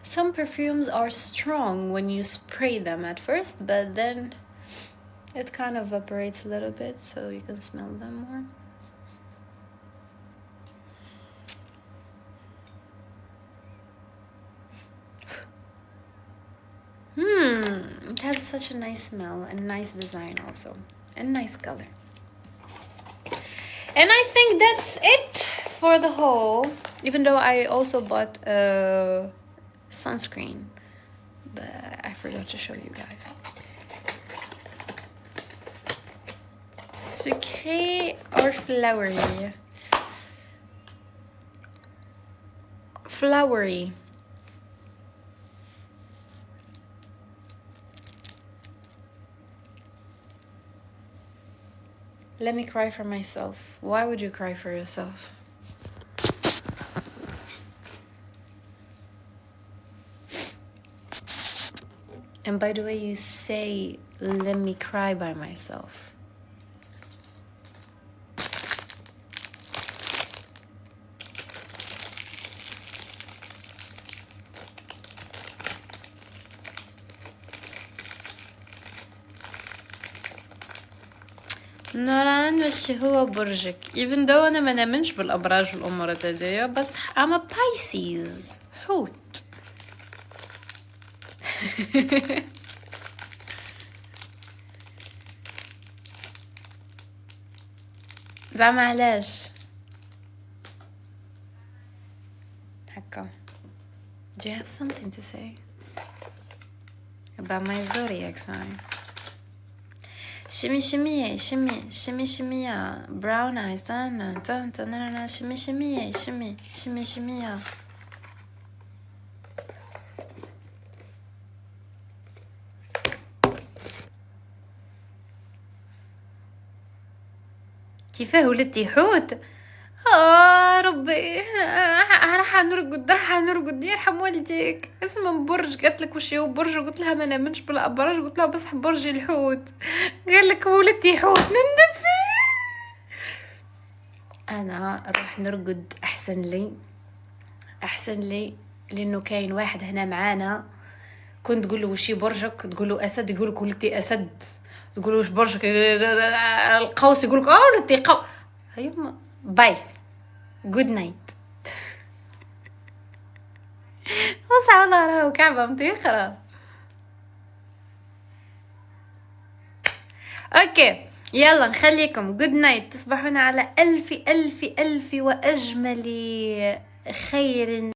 Some perfumes are strong when you spray them at first, but then it kind of evaporates a little bit so you can smell them more. It has such a nice smell and nice design also, and nice color. And I think that's it for the haul, even though I also bought a sunscreen, but I forgot to show you guys. Sucré or flowery? Flowery. Let me cry for myself. Why would you cry for yourself? And by the way, you say, let me cry by myself. نوران وش هو برجك؟ even though أنا ما نامنش بالأبراج والأمورات هذيا، بس I'm a Pisces، حوت. زعما علاش هكا؟ Do you have something to say about my zodiac sign? Shimmy shimmy shimmy shimmy shimmy brown eyes dun dun dun dun shimmy shimmy shimmy shimmy shimmy. كيفاه ولدتي حوت؟ ربي، راح نرقد يرحم والديك. اسمه برج. قالت لك وش هو برج؟ قلت لها ما نامنش بالابراج. قلت لها بصح برج الحوت. قال لك ولدتي حوت. نندم فيه. انا اروح نرقد احسن لي لانه كاين واحد هنا معانا كنت تقول له وش برجك، تقول له اسد، يقول لك ولدتي اسد. تقول له وش برجك، القوس، يقول لك ولدتي قوس. هيما باي جود نايت. وصح والله راهو كعبة مطيقرة. اوكي يلا نخليكم جود نايت، تصبحون على الف الف الف واجمل خير.